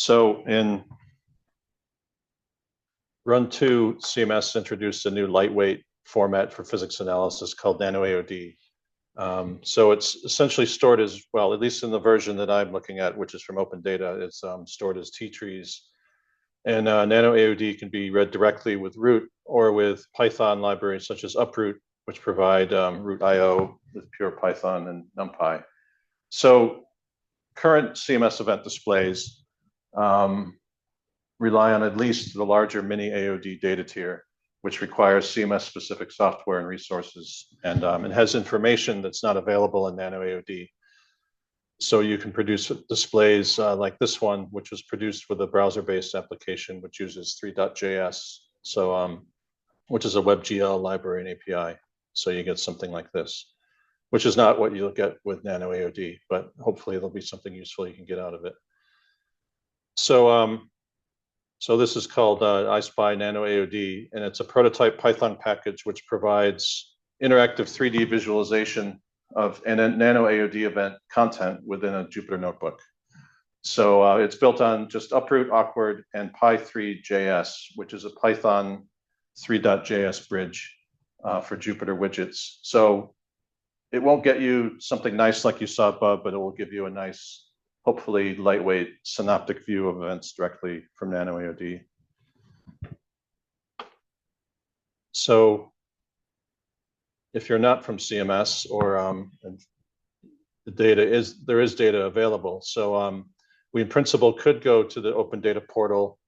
So in Run 2, CMS introduced a new lightweight format for physics analysis called NanoAOD. So it's essentially stored as, well, at least in the version that I'm looking at, which is from open data, it's stored as TTrees. And NanoAOD can be read directly with root or with Python libraries such as uproot, which provide root IO with pure Python and NumPy. So current CMS event displays rely on at least the larger MiniAOD data tier, which requires CMS-specific software and resources, and it has information that's not available in NanoAOD. So you can produce displays like this one, which was produced with a browser-based application, which uses three.js, so which is a WebGL library and API. So you get something like this, which is not what you'll get with NanoAOD, but hopefully there'll be something useful you can get out of it. So this is called ISpy NanoAOD, and it's a prototype Python package which provides interactive 3D visualization of an NanoAOD event content within a Jupyter notebook. So it's built on just uproot, awkward, and pythreejs, which is a Python 3.js bridge for Jupyter widgets. So it won't get you something nice like you saw above, but it will give you a nice, hopefully lightweight synoptic view of events directly from NanoAOD. So if you're not from CMS, or there is data available. So we in principle could go to the open data portal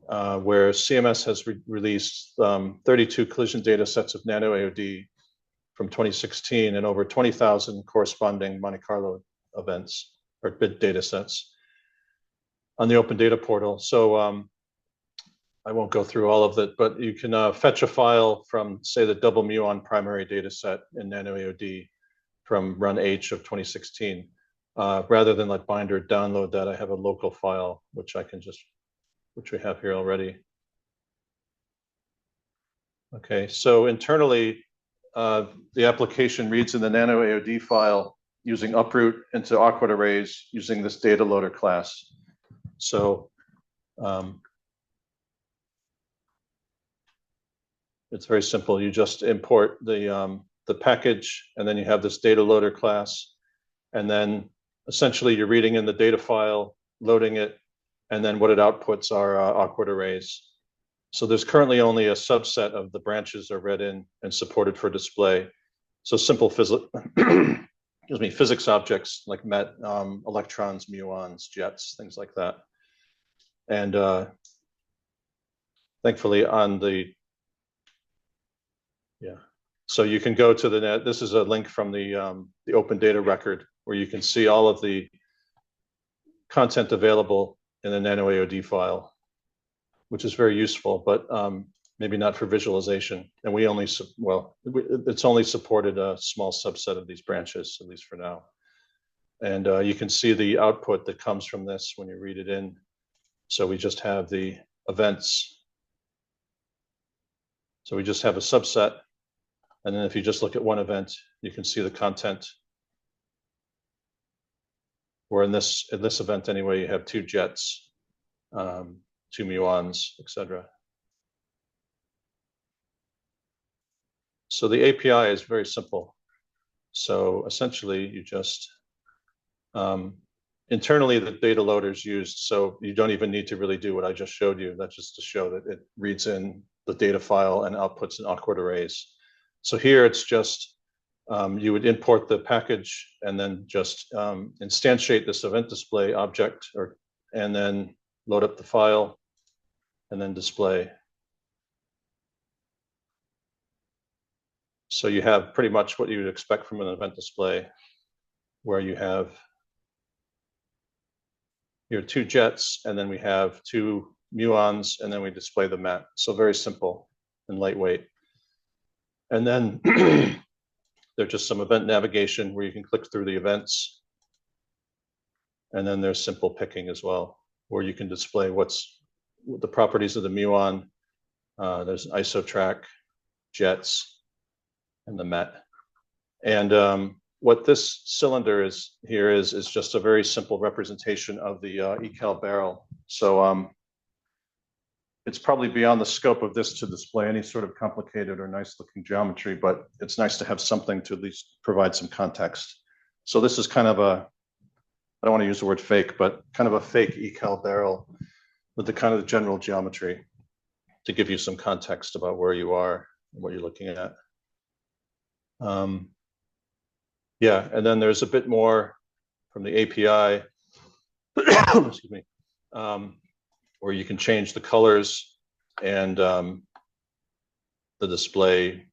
where CMS has released 32 collision data sets of NanoAOD from 2016 and over 20,000 corresponding Monte Carlo events or bit data sets on the open data portal. So I won't go through all of it, but you can fetch a file from, say, the double muon primary data set in NanoAOD from run H of 2016. Rather than let Binder download that, I have a local file, which we have here already. Okay, so internally, the application reads in the NanoAOD file using uproot into awkward arrays using this data loader class. So it's very simple. You just import the package, and then you have this data loader class, and then essentially you're reading in the data file, loading it, and then what it outputs are awkward arrays. So there's currently only a subset of the branches are read in and supported for display. So simple physics objects like electrons, muons, jets, things like that. And thankfully so you can go to the net. This is a link from the open data record where you can see all of the content available in the NanoAOD file, which is very useful, but maybe not for visualization. And it's only supported a small subset of these branches, at least for now. And you can see the output that comes from this when you read it in. So we just have the events. So we just have a subset. And then if you just look at one event, you can see the content. Or in this event anyway, you have two jets, two muons, etc. So the API is very simple. So essentially, you just internally the data loader is used, so you don't even need to really do what I just showed you. That's just to show that it reads in the data file and outputs in awkward arrays. So here it's just you would import the package and then just instantiate this event display object, and then load up the file and then display. So you have pretty much what you would expect from an event display, where you have your two jets, and then we have two muons, and then we display the mat. So very simple and lightweight. And then there's just some event navigation where you can click through the events. And then there's simple picking as well, where you can display what the properties of the muon. There's isotrack, jets, and the met. And what this cylinder is just a very simple representation of the ecal barrel. So it's probably beyond the scope of this to display any sort of complicated or nice looking geometry, but it's nice to have something to at least provide some context. So this is kind of a, I don't want to use the word fake, but kind of a fake ecal barrel with the kind of general geometry to give you some context about where you are and what you're looking at. Yeah, and then there's a bit more from the API, excuse me, where you can change the colors and the display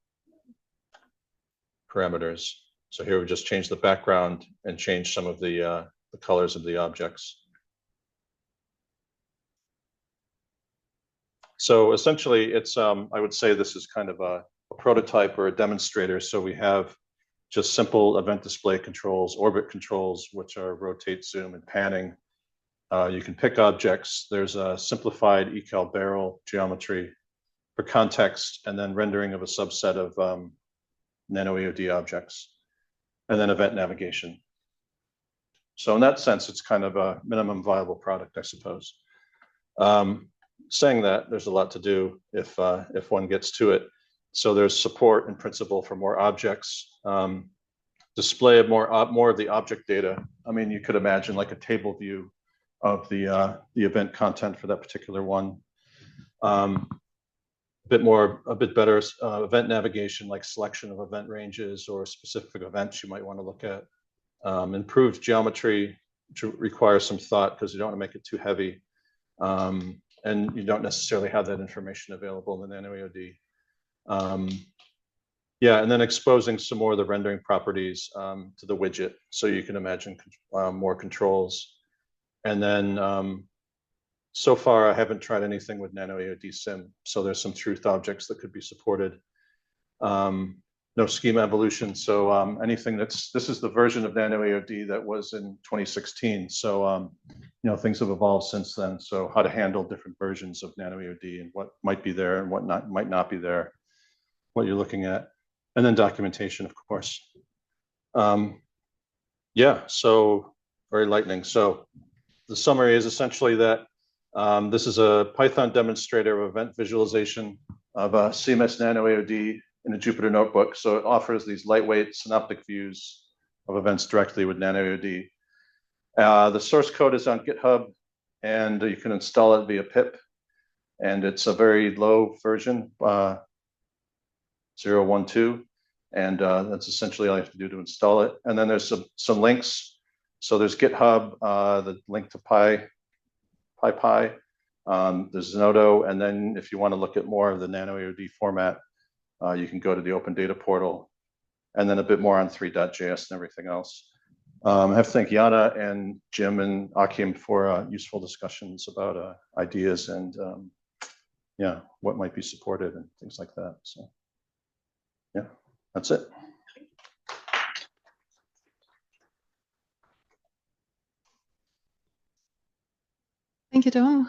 parameters. So here we just change the background and change some of the colors of the objects. So essentially, it's I would say this is kind of a prototype or a demonstrator. So we have just simple event display controls, orbit controls, which are rotate, zoom, and panning. You can pick objects. There's a simplified ecal barrel geometry for context, and then rendering of a subset of NanoAOD objects, and then event navigation. So in that sense, it's kind of a minimum viable product, I suppose. Saying that, there's a lot to do if one gets to it. So there's support in principle for more objects, display of more of the object data. I mean, you could imagine like a table view of the event content for that particular one. A bit better event navigation, like selection of event ranges or specific events you might want to look at. Improved geometry, which requires some thought because you don't want to make it too heavy. And you don't necessarily have that information available in the NanoAOD. Yeah, and then exposing some more of the rendering properties to the widget, so you can imagine more controls. And then so far, I haven't tried anything with NanoAOD Sim, so there's some truth objects that could be supported. No schema evolution, so anything this is the version of NanoAOD that was in 2016. So you know, things have evolved since then. So how to handle different versions of NanoAOD and what might be there and what might not be there, what you're looking at, and then documentation, of course. Yeah, so very lightning. So the summary is essentially that this is a Python demonstrator of event visualization of a CMS NanoAOD in a Jupyter notebook. So it offers these lightweight synoptic views of events directly with NanoAOD. The source code is on GitHub, and you can install it via pip. And it's a very low version, 0.12. And that's essentially all you have to do to install it. And then there's some links. So there's GitHub, the link to PyPy. There's Notre, and then if you want to look at more of the NanoAOD format, you can go to the Open Data Portal, and then a bit more on three.js and everything else. I have to thank Yana and Jim and Akim for useful discussions about ideas and yeah, what might be supported and things like that. So yeah, that's it. Thank you, Tom.